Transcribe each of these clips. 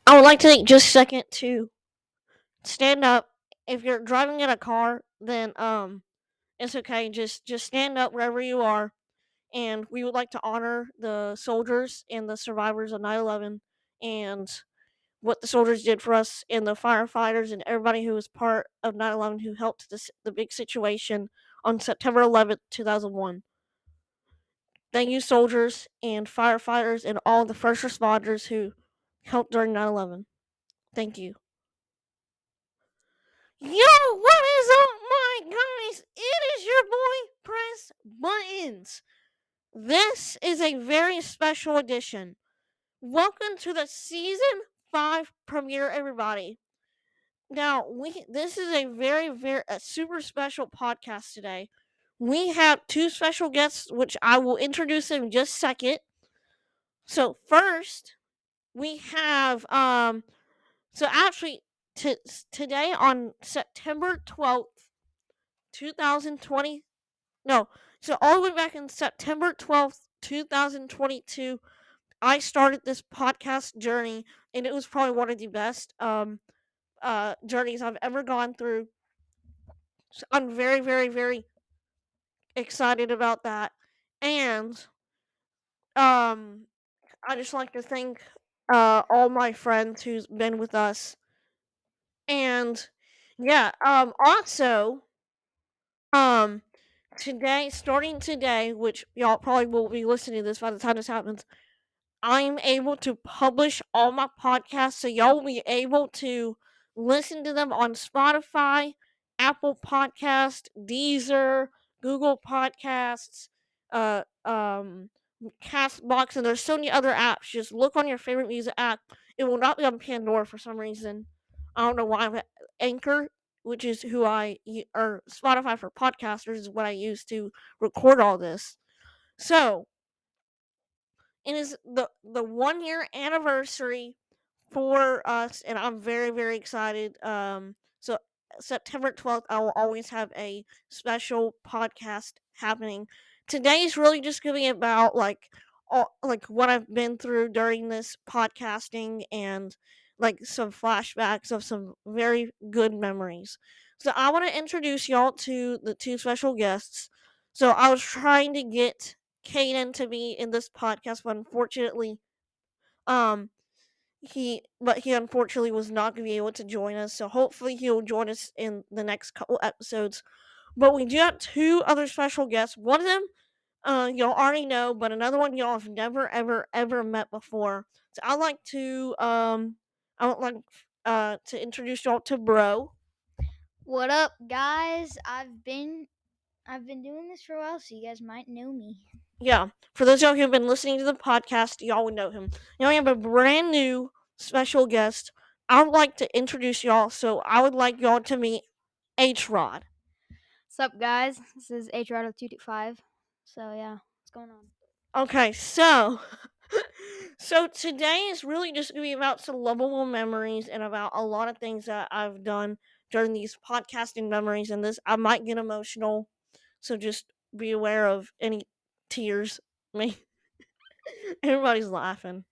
I would like to take just a second to stand up. If you're driving in a car, then it's okay. Just stand up wherever you are, and we would like to honor the soldiers and the survivors of 9/11 and what the soldiers did for us and the firefighters and everybody who was part of 9/11 who helped the big situation on September 11th, 2001. Thank you, soldiers and firefighters and all the first responders who helped during 9/11. Thank you. Yo, what is up, my guys? It is your boy, Press Buttons. This is a very special edition. Welcome to the season 5 premiere, everybody. Now, this is a very super special podcast today. We have two special guests, which I will introduce in just a second. So first, we have So actually, today on September 12th, 2020. No, so all the way back in September 12th, 2022, I started this podcast journey, and it was probably one of the best journeys I've ever gone through. So I'm very excited about that, and um, I just like to thank all my friends who's been with us, and yeah, also um starting today, which y'all probably will be listening to this by the time this happens, I'm able to publish all my podcasts, so y'all will be able to listen to them on Spotify, Apple Podcast, Deezer, Google Podcasts, uh, um, Castbox, and there's so many other apps. Just look on your favorite music app. It will not be on Pandora for some reason. I don't know why. But Anchor, which is or Spotify for podcasters, is what I use to record all this. So it is the 1 year anniversary for us, and I'm very excited. So September 12th, I will always have a special podcast happening. Today's really just gonna be about like what I've been through during this podcasting and like some flashbacks of some very good memories. So I want to introduce y'all to the two special guests. So I was trying to get Kaden to be in this podcast, but unfortunately, um, he unfortunately was not going to be able to join us. So hopefully he'll join us in the next couple episodes. But we do have two other special guests. One of them, y'all already know, but another one y'all have never ever met before. So I would like to introduce y'all to Bro. What up, guys? I've been doing this for a while, so you guys might know me. Yeah, for those of y'all who have been listening to the podcast, y'all would know him. Now we have a brand new special guest. I would like to introduce y'all, so I would like y'all to meet H-ROD. What's up, guys? This is H-ROD0225. So yeah, what's going on? Okay, so so today is really just gonna be about some lovable memories and about a lot of things that I've done during these podcasting memories. And this, I might get emotional, so just be aware of any tears. Me, everybody's laughing.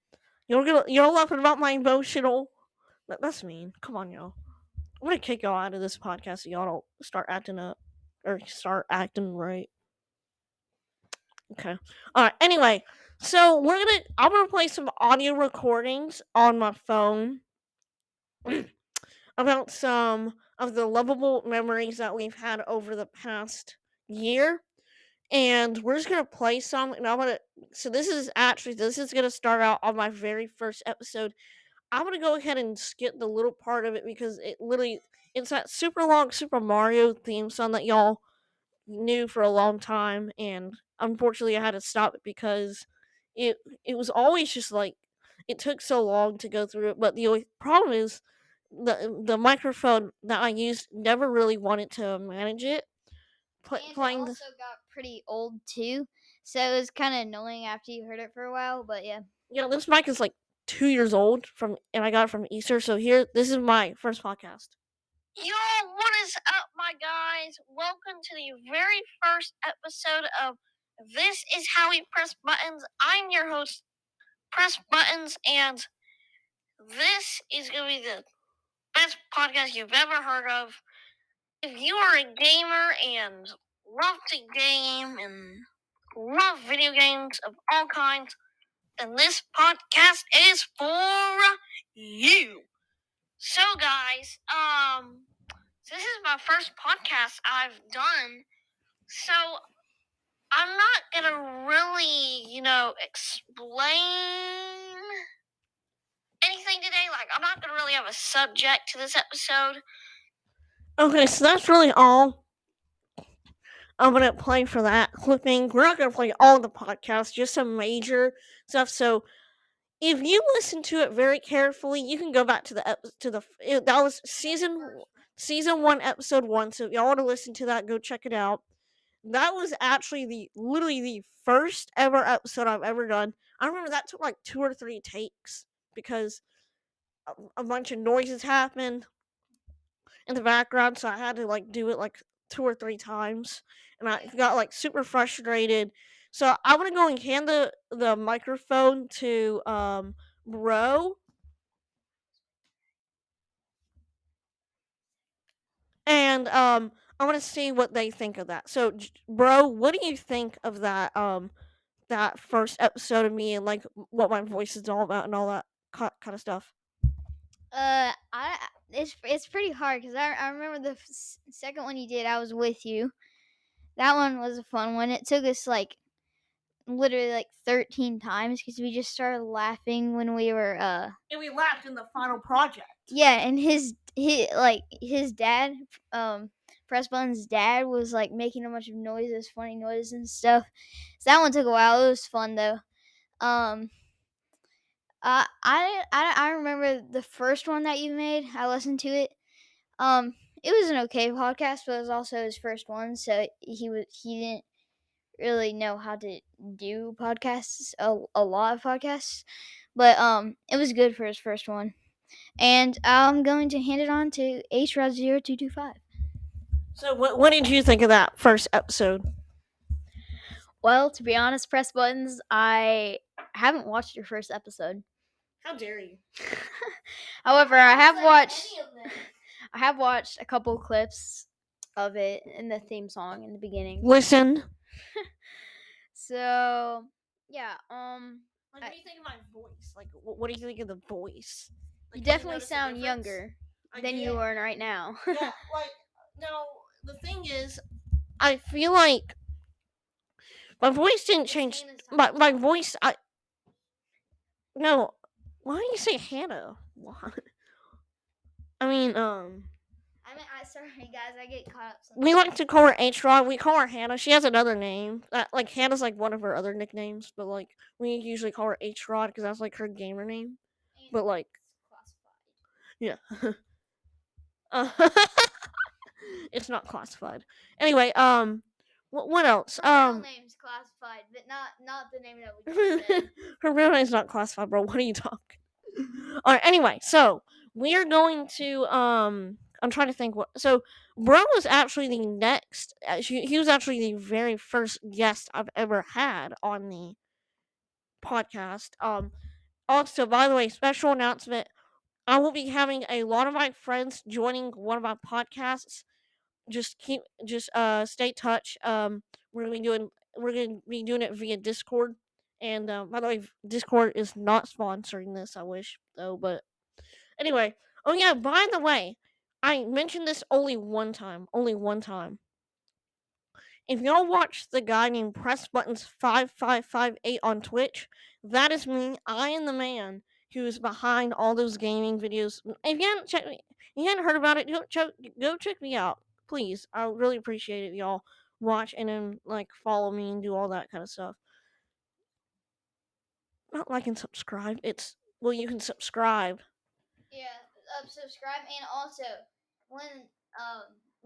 You're laughing about my emotional. That's mean. Come on, y'all. I'm gonna kick y'all out of this podcast so y'all don't start acting up or start acting right. Okay. All right. Anyway, so I'm gonna play some audio recordings on my phone about some of the lovable memories that we've had over the past year, and we're just gonna play some. And I'm gonna. So this is gonna start out on my very first episode. I'm gonna go ahead and skip the little part of it because it's that super long Super Mario theme song that y'all knew for a long time, and unfortunately I had to stop it because it was always just like it took so long to go through it. But the only problem is the microphone that I used never really wanted to manage it. And Playing it the also got pretty old too, so it was kind of annoying after you heard it for a while. But yeah, this mic is like 2 years old and I got it from Easter. So this is my first podcast. Yo, what is up, my guys? Welcome to the very first episode of This Is How We Press Buttons. I'm your host, Press Buttons, and This is going to be the best podcast you've ever heard of. If you are a gamer and love to game and love video games of all kinds, then this podcast is for you. So, guys, this is my first podcast I've done, so I'm not gonna really, explain anything today. Like, I'm not gonna really have a subject to this episode. Okay, so that's really all I'm gonna play for that clipping. We're not gonna play all the podcasts, just some major stuff. So if you listen to it very carefully, you can go back to that was season 1, episode 1. So if y'all want to listen to that, go check it out. That was actually literally the first ever episode I've ever done. I remember that took like 2 or 3 takes because a bunch of noises happened in the background, so I had to like do it like 2 or 3 times, and I got like super frustrated. So I'm gonna go and hand the microphone to Bro, and I want to see what they think of that. So, Bro, what do you think of that first episode of me and like what my voice is all about and all that kind of stuff? I it's pretty hard because I remember the second one you did. I was with you. That one was a fun one. It took us like literally like 13 times because we just started laughing when we were And we laughed in the final project. Yeah, and his dad, Press Button's dad was like making a bunch of noises, funny noises and stuff. So that one took a while. It was fun though. Um, I remember the first one that you made. I listened to it. It was an okay podcast, but it was also his first one, so he didn't really know how to do podcasts, a lot of podcasts. But it was good for his first one. And I'm going to hand it on to H-ROD0225. So what did you think of that first episode? Well, to be honest, Press Buttons, I haven't watched your first episode. How dare you? However, I have watched a couple clips of it in the theme song in the beginning. Listen. So, yeah, Like, what do you think of my voice? Like, what do you think of the voice? Like, you definitely sound younger than you are right now. Yeah, like, no, the thing is, I feel like my voice didn't change. My voice, no, why do you say Hannah? What? I mean, sorry guys, I get caught up. we like to call her H-ROD. We call her Hannah. She has another name. Like, Hannah's like one of her other nicknames, but like we usually call her H-ROD because that's like her gamer name. But like, yeah. It's not classified. Anyway, what else? Her real name's classified, but not the name that we just said. Her real name's not classified, bro. What are you talking? All right. Anyway, so we are going to I'm trying to think what. So Bro was actually the next. He was actually the very first guest I've ever had on the podcast. Also, by the way, special announcement. I will be having a lot of my friends joining one of my podcasts. Just stay touch. We're gonna be doing it via Discord. And by the way, Discord is not sponsoring this. I wish though, but anyway. Oh yeah, by the way, I mentioned this only one time. Only one time. If y'all watch the guy named Press Buttons 5558 on Twitch, that is me. I am the man who's behind all those gaming videos. If you hadn't heard about it, go check me out, please. I really appreciate it, y'all. Watch and then like follow me and do all that kind of stuff. Not like and subscribe. You can subscribe. Yeah, subscribe, and also when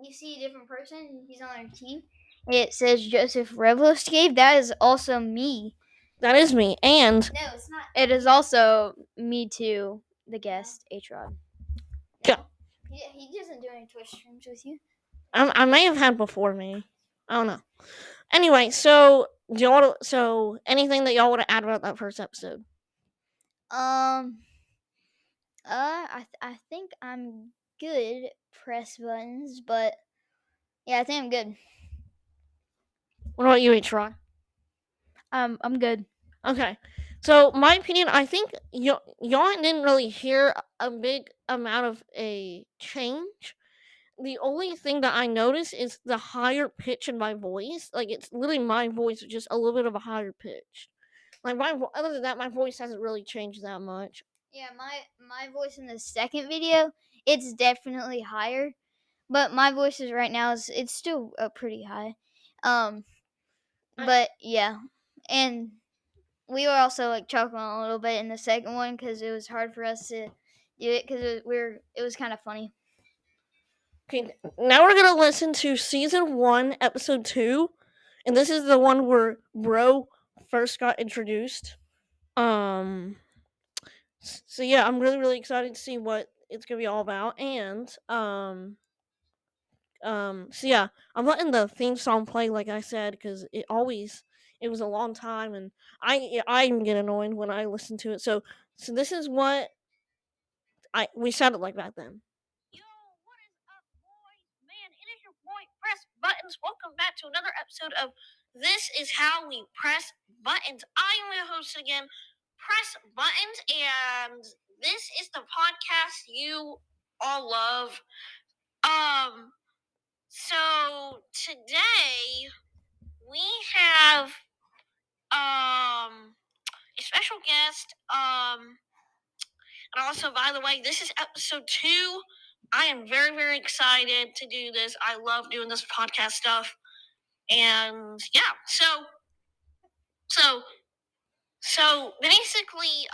you see a different person, he's on our team. It says Joseph Reveloscave. That is also me. That is me, and no, it's not. It is also me too. The guest, H-ROD. yeah, he doesn't do any Twitch streams with you. I may have had before me. I don't know. Anyway, so anything that y'all want to add about that first episode? I think I'm good at press buttons, but yeah, I think I'm good. What about you, H-ROD? I'm good. Okay. So my opinion, I think y'all didn't really hear a big amount of a change. The only thing that I noticed is the higher pitch in my voice. Like it's literally my voice, just a little bit of a higher pitch. Like other than that, my voice hasn't really changed that much. Yeah, my voice in the second video, it's definitely higher, but my voice is right now is it's still pretty high. Um, I, but yeah, and we were also like chuckling a little bit in the second one because it was hard for us to do it because it was kind of funny. okay, now we're gonna listen to season 1, episode 2, and this is the one where Bro first got introduced. Um, so yeah, I'm really excited to see what it's gonna be all about, and so yeah, I'm letting the theme song play like I said because it was a long time, and I even get annoyed when I listen to it. So this is what I we sounded like back then. Yo, what is up, boys? Man, it is your boy Press Buttons. Welcome back to another episode of This Is How We Press Buttons. I'm your host again, Press Buttons, and this is the podcast you all love. Um, so today we have a special guest. And also, by the way, this is episode 2. I am very excited to do this. I love doing this podcast stuff. And yeah, so so basically,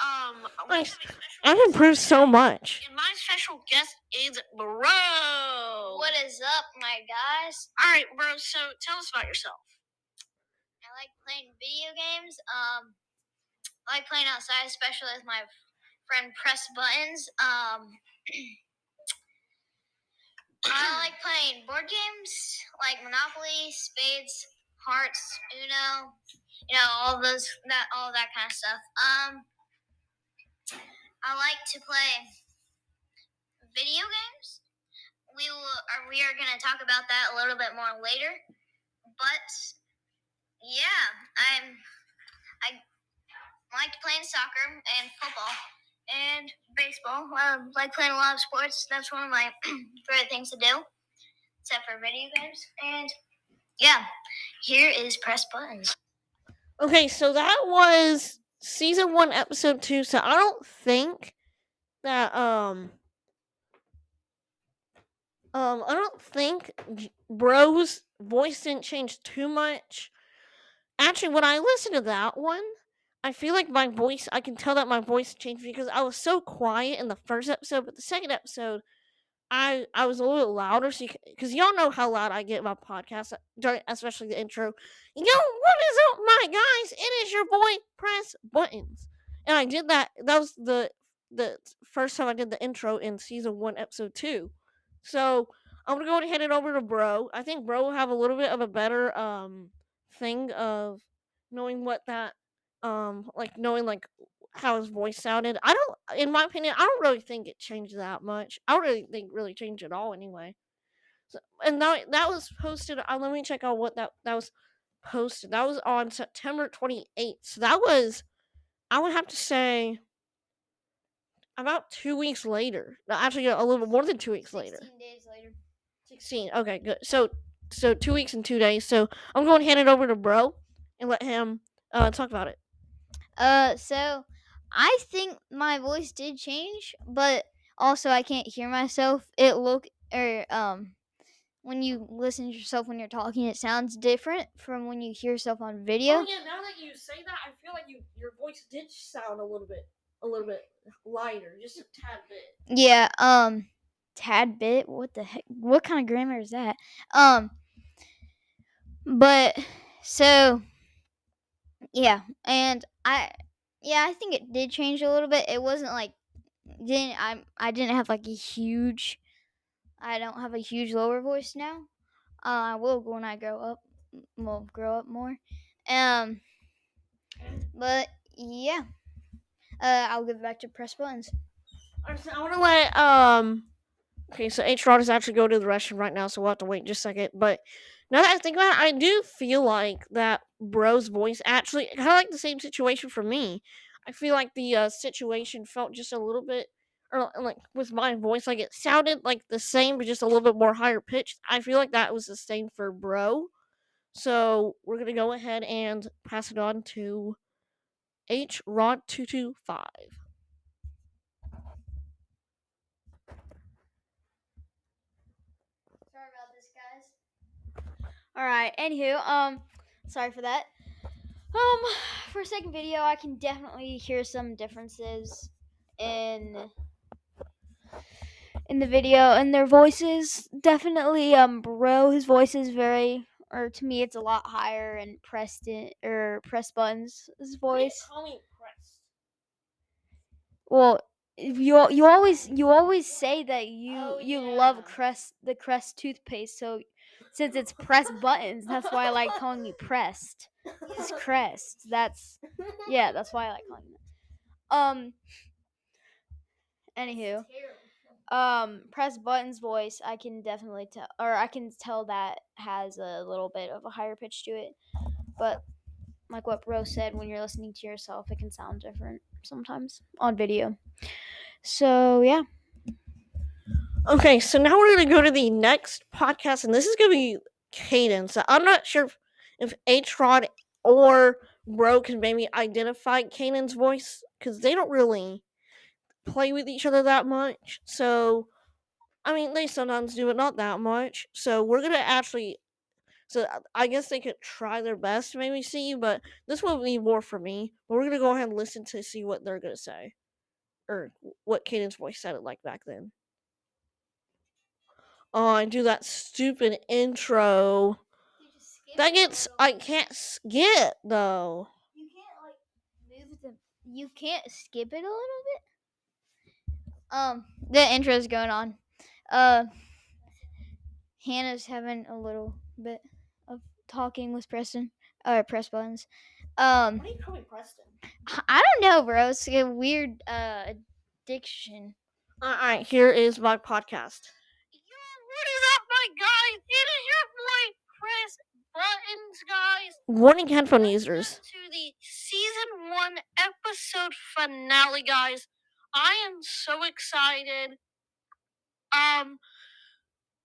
Nice. I've improved so much. And my special guest is Bro. What is up, my guys? All right, Bro. So tell us about yourself. I like playing video games. I like playing outside, especially with my friend Press Buttons. I like playing board games like Monopoly, Spades, Hearts, Uno. All that kind of stuff. I like to play video games. We are gonna talk about that a little bit more later. But yeah, I like playing soccer and football and baseball. I like playing a lot of sports. That's one of my favorite things to do, except for video games. And yeah, here is Press Buttons. Okay, so that was season 1, episode 2. So I don't think that I don't think Bro's voice didn't change too much. Actually, when I listened to that one, I feel like my voice, I can tell that my voice changed because I was so quiet in the first episode, but the second episode, I was a little louder, so because y'all know how loud I get in my podcast during, especially the intro. Yo, what is up, my guys? It is your boy Press Buttons, and I did that. That was the first time I did the intro in season 1, episode 2. So I'm gonna go ahead and hand it over to Bro. I think Bro will have a little bit of a better thing of knowing what that like knowing like how his voice sounded. I don't, in my opinion, I don't really think it changed that much. I don't really think really changed at all anyway. So, and that was posted. Let me check out what that was posted. That was on September 28th. So that was, I would have to say, about 2 weeks later. No, actually, a little more than 2 weeks later. 16 days later. 16. Okay, good. So 2 weeks and 2 days. So I'm going to hand it over to Bro and let him talk about it. So I think my voice did change, but also I can't hear myself. When you listen to yourself when you're talking, it sounds different from when you hear yourself on video. Oh yeah, now that you say that, I feel like your voice did sound a little bit lighter, just a tad bit. Yeah, tad bit. What the heck? What kind of grammar is that? But so yeah, and I think it did change a little bit. It wasn't like I didn't have like a huge. I don't have a huge lower voice now. I will when I grow up. Will grow up more. Um, but yeah, I'll give it back to Press Buttons. Alright, so I want to let Okay, so H-ROD is actually going to the restroom right now, so we'll have to wait just a second. But now that I think about it, I do feel like that bro's voice actually kind of like the same situation for me. I feel like the situation felt just a little bit, or like with my voice, like it sounded like the same, but just a little bit more higher pitched. I feel like that was the same for bro. So we're gonna go ahead and pass it on to H-ROD0225. Sorry about this, guys. All right. Anywho, sorry for that. For a second video, I can definitely hear some differences in the video and their voices. Definitely, bro, his voice is very, or to me, it's a lot higher, and Preston or Press Buttons' voice. Call me Press. Well, you always say that you love Yeah. the Crest toothpaste. So since it's Press Buttons, that's why I like calling you Pressed. It's Crest. That's why I like calling you that. Anywho, Press Buttons' voice, I can definitely tell, or I can tell that has a little bit of a higher pitch to it. But like what Bro said, when you're listening to yourself, it can sound different sometimes on video. So yeah. Okay, so now we're gonna go to the next podcast, and this is gonna be Cadence. I'm not sure if H-ROD or Bro can maybe identify Cadence' voice because they don't really play with each other that much. So, I mean, they sometimes do, but not that much. So we're gonna actually. So I guess they could try their best to maybe see, but this will be more for me. But we're gonna go ahead and listen to see what they're gonna say or what Cadence' voice sounded like back then. Oh, and do that stupid intro. That gets I can't skip though. You can't like move the. You can't skip it a little bit. The intro's going on. Hannah's having a little bit of talking with Preston. Press Buttons. Why do you call me Preston? I don't know, bro. It's a weird addiction. Alright, here is my podcast. Yo, what is up, my guys? It is your boy Press Buttons, guys. Warning headphone users. To the season 1 episode finale, guys. I am so excited.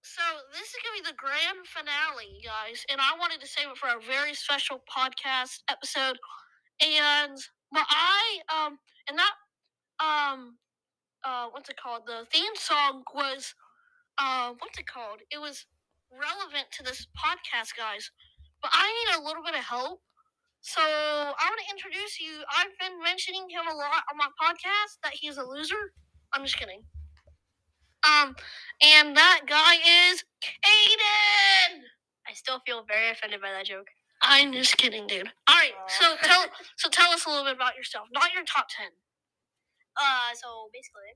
So this is gonna be the grand finale, guys, and I wanted to save it for a very special podcast episode. And but and that what's it called? The theme song was what's it called? It was relevant to this podcast, guys. But I need a little bit of help. So I want to introduce you. I've been mentioning him a lot on my podcast that he's a loser. I'm just kidding. And that guy is Aiden. I still feel very offended by that joke. I'm just kidding, dude. All right, so tell us a little bit about yourself. Not your top 10. So basically,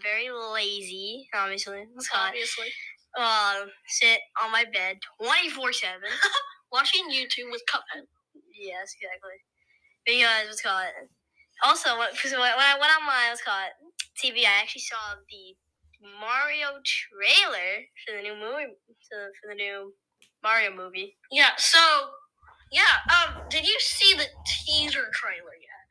very lazy, obviously. Obviously. Sit on my bed 24/7. Watching YouTube with Cuphead. Yes, exactly. Because what's called. Also, when I went on my TV, I actually saw the Mario trailer for the new movie, for the new Mario movie. Yeah. So, did you see the teaser trailer yet?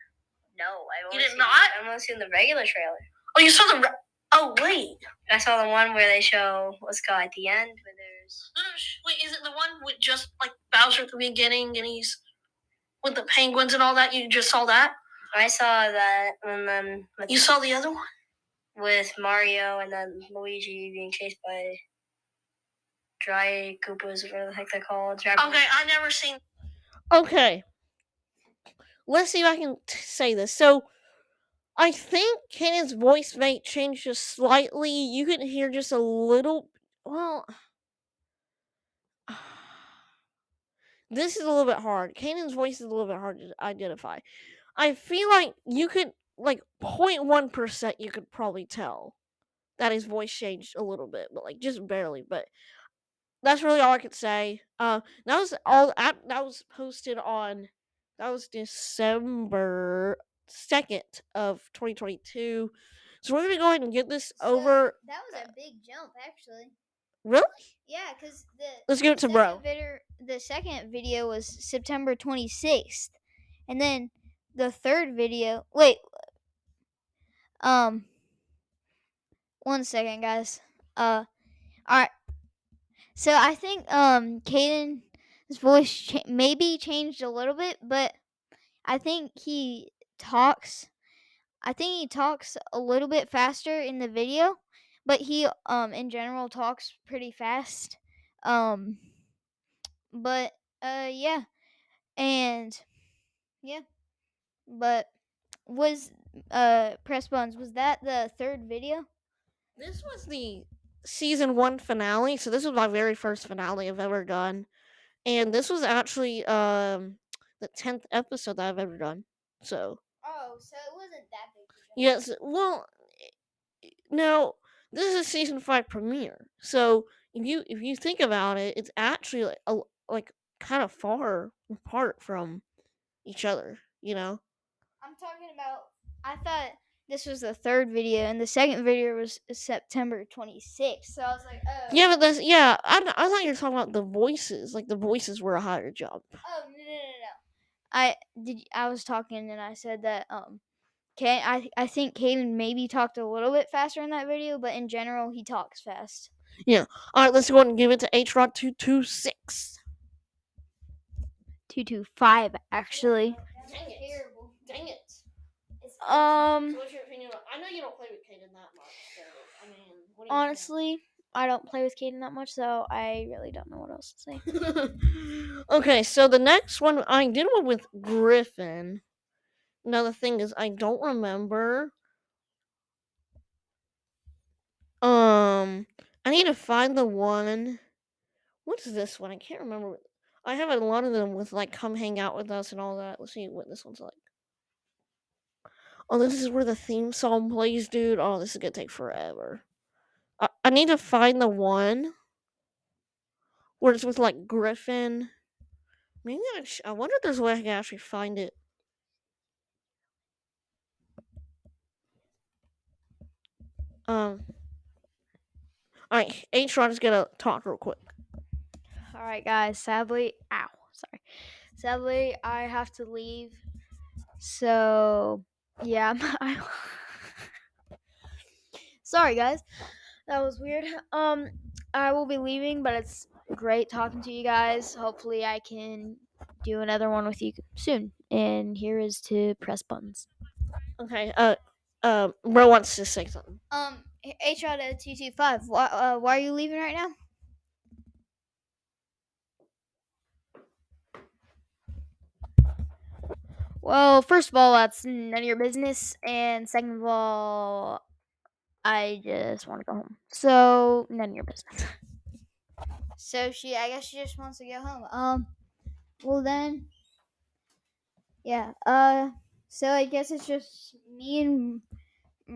No, You did not? I've only seen the regular trailer. Oh, you saw the. Oh, wait. I saw the one where they show what's called at the end, where there's. Wait, is it the one with just like Bowser at the beginning and he's with the penguins and all that? You just saw that? I saw that, and then You saw the other one? With Mario and then Luigi being chased by dry Koopas, whatever the heck they're called. Okay, I never seen. Okay, let's see if I can say this. So, I think Kanan's voice may change just slightly. You can hear just a little. Well, this is a little bit hard. Kanan's voice is a little bit hard to identify. I feel like you could, like 0.1%, you could probably tell that his voice changed a little bit, but like just barely. But that's really all I could say. That was all. That was posted on. That was December 2nd of 2022. So we're gonna go ahead and get this So, over. That was a big jump, actually. Really? Yeah, because Let's give it to bro. the second video was September 26th, and then the third video. Wait, 1 second, guys. All right. So I think Caden's voice maybe changed a little bit, but I think he talks. I think he talks a little bit faster in the video, but he in general talks pretty fast. Um, but yeah, and yeah, but was Press Buns, was that the third video? This was the season 1 finale, so this was my very first finale I've ever done, and this was actually the 10th episode that I've ever done. So Oh, so it wasn't that big. yes, well, now this is a season 5 premiere, so if you think about it, it's actually like kind of far apart from each other, you know. I'm talking about. I thought this was the third video, and the second video was September 26th. So I was like, oh. Yeah, but I thought you were talking about the voices. Like the voices were a higher jump. Oh no. I was talking and I said that I think Caden maybe talked a little bit faster in that video, but in general he talks fast. Yeah. All right, let's go ahead and give it to H-ROD0225. 225 actually. Dang it. Terrible. Dang it. So Um what's your opinion? I know you don't play with Caden that much, so I mean, what do you honestly, I don't play with Caden that much, so I really don't know what else to say. think? Okay, so the next one I did one with Griffin. Now the thing is, I don't remember. I need to find the one. What's this one? I can't remember. I have a lot of them with like "Come Hang Out with Us" and all that. Let's see what this one's like. Oh, this is where the theme song plays, dude. Oh, this is gonna take forever. I need to find the one where it's with like Griffin. Maybe I wonder if there's a way I can actually find it. All right, H-Rod is gonna talk real quick. All right, guys. Sadly, I have to leave. So, yeah. Sorry, guys. That was weird. I will be leaving, but it's great talking to you guys. Hopefully, I can do another one with you soon. And here is to Press Buttons. Okay. Bro wants to say something. H-ROD0225. Why are you leaving right now? Well, first of all, that's none of your business, and second of all, I just want to go home. So none of your business. So I guess she just wants to go home. Well then, yeah. So I guess it's just me and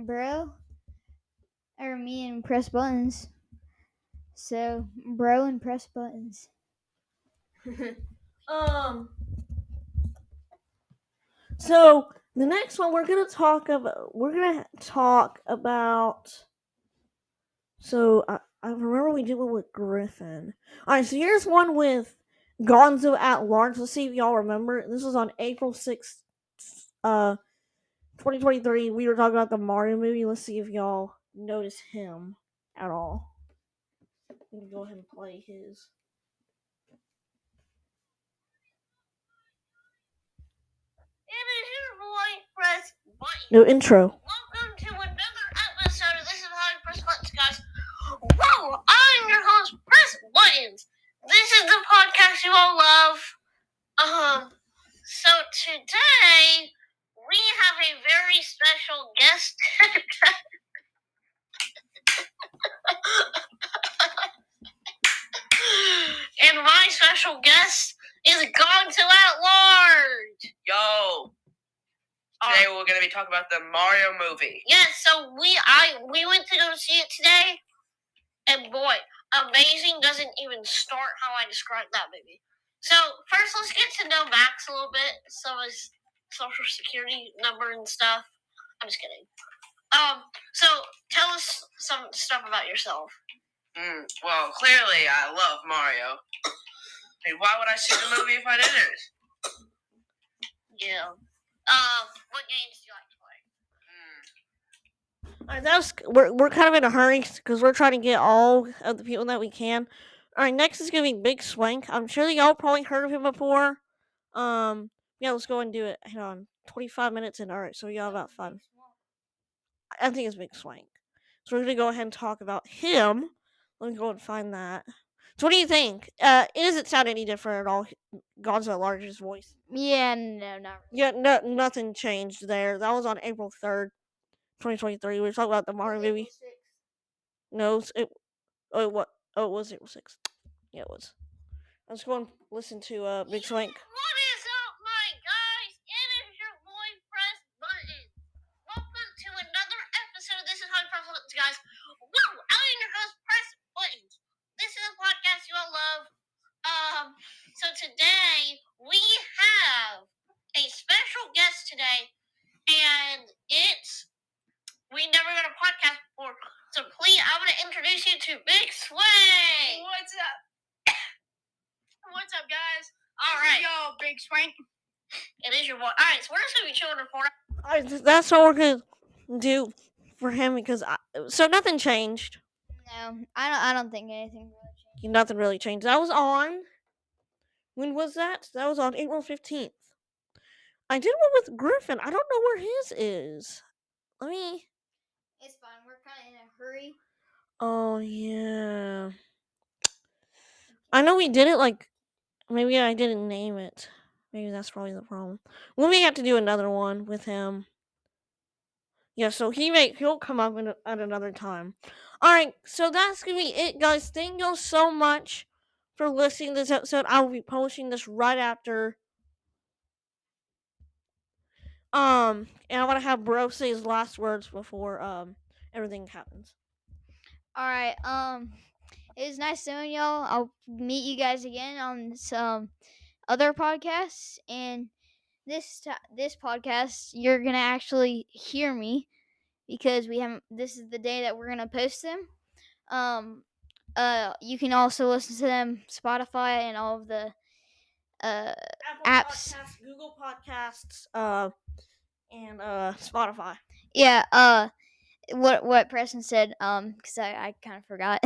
bro, or me and Press Buttons. So bro and Press Buttons. So the next one we're gonna talk about. So I remember we did one with Griffin. All right, so here's one with Gonzo at Large. Let's see if y'all remember. This was on April 6th, 2023. We were talking about the Mario movie. Let's see if y'all notice him at all. We can go ahead and play his. It is your boy, Press Buttons. No intro. Welcome to another episode of This Is How You Press Buttons, guys. Whoa, I'm your host, Press Buttons. This is the podcast you all love. So today we have a very special guest. And my special guest is Gonzo at Large. Yo! Today we're going to be talking about the Mario movie. Yeah, so we went to go see it today, and boy, amazing doesn't even start how I described that movie. So first, let's get to know Max a little bit, some of his social security number and stuff. I'm just kidding. So tell us some stuff about yourself. Well, clearly I love Mario. I mean, why would I see the movie if I didn't? Yeah. What games do you like to play? We're kind of in a hurry because we're trying to get all of the people that we can. All right, next is gonna be Big Swank. I'm sure that y'all probably heard of him before. Yeah, let's go and do it. Hang on, 25 minutes in. All right, so we got about 5. I think it's Big Swank. So we're gonna go ahead and talk about him. Let me go and find that. So what do you think? It doesn't sound any different at all. God's the largest voice. Yeah, no, not really. Yeah, no, nothing changed there. That was on April 3rd, 2023. We were talking about the Mario movie. No, what? Oh, it was April 6th. Yeah, it was. Let's go and listen to Big Swank. What is up, my guys? It is your boy, Press Button. Welcome to another episode. This is how you press buttons, guys. Woo! I'm your host, Press Buttons. This is a podcast you all love. So today we have a special guest today, and we never done a podcast before. So please, I'm gonna introduce you to Big Swing. What's up? What's up, guys? All right, Yo, Big Swank. it is your boy. All right, so we're just gonna be chilling for. That's what we're gonna do for him because so nothing changed. No, I don't think anything really changed. Nothing really changed. That was on. When was that? That was on April 15th. I did one with Griffin. I don't know where his is. Let me. It's fine. We're kind of in a hurry. Oh yeah. I know we did it like. Maybe I didn't name it. Maybe that's probably the problem. We may have to do another one with him. Yeah, so he'll come up at another time. All right, so that's gonna be it, guys. Thank you so much for listening to this episode. I will be publishing this right after. And I want to have Bro say his last words before everything happens. All right. It was nice knowing y'all. I'll meet you guys again on some other podcasts, and this podcast you're gonna actually hear me because we haven't. This is the day that we're gonna post them. You can also listen to them Spotify and all of the Apple apps. Podcasts, Google Podcasts, and Spotify. Yeah. What Preston said. Because I kind of forgot.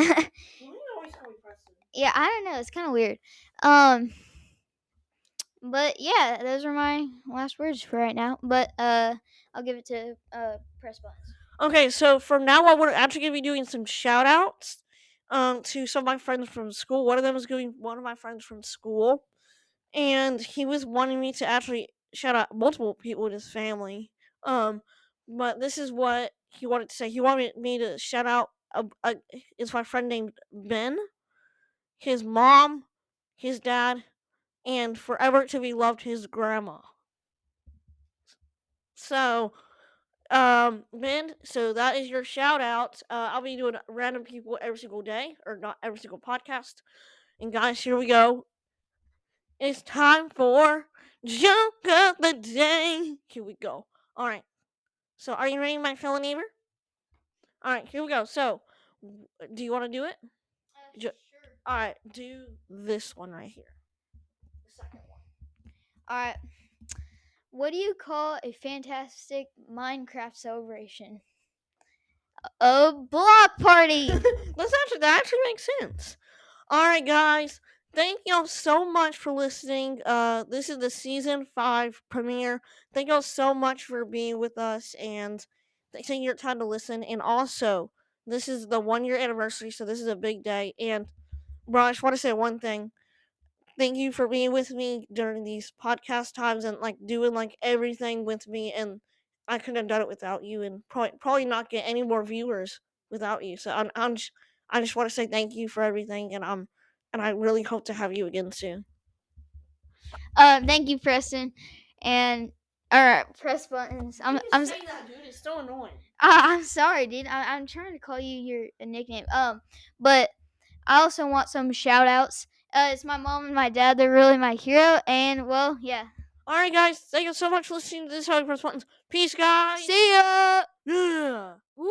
Yeah, I don't know. It's kind of weird. But yeah, those are my last words for right now. But I'll give it to Press Buttons. Okay, so from now on, we're actually gonna be doing some shout outs to some of my friends from school. One of them is going one of my friends from school, and he was wanting me to actually shout out multiple people in his family. But this is what he wanted to say. He wanted me to shout out it's my friend named Ben, his mom, his dad, and forever to be loved his grandma. So Ben, so that is your shout out. I'll be doing random people every single day, or not every single podcast. And guys, here we go. It's time for Joke of the Day. Here we go. Alright. So are you ready, my fellow neighbor? Alright, here we go. So do you want to do it? Sure. Alright, do this one right here. The second one. Alright. What do you call a fantastic Minecraft celebration? A block party. That actually makes sense. Alright, guys. Thank y'all so much for listening. This is the season 5 premiere. Thank y'all so much for being with us and taking your time to listen. And also, this is the 1-year anniversary, so this is a big day. And bro, I just want to say one thing. Thank you for being with me during these podcast times and like doing like everything with me. And I couldn't have done it without you, and probably not get any more viewers without you. So I just want to say thank you for everything, and I really hope to have you again soon. Thank you, Preston. And alright, Press Buttons. I'm say that, dude. It's so annoying. I'm sorry, dude. I'm trying to call you your nickname. But I also want some shout outs. It's my mom and my dad. They're really my hero. And well, yeah. Alright, guys. Thank you so much for listening to this. How you press buttons. Peace, guys. See ya. Yeah. Woo.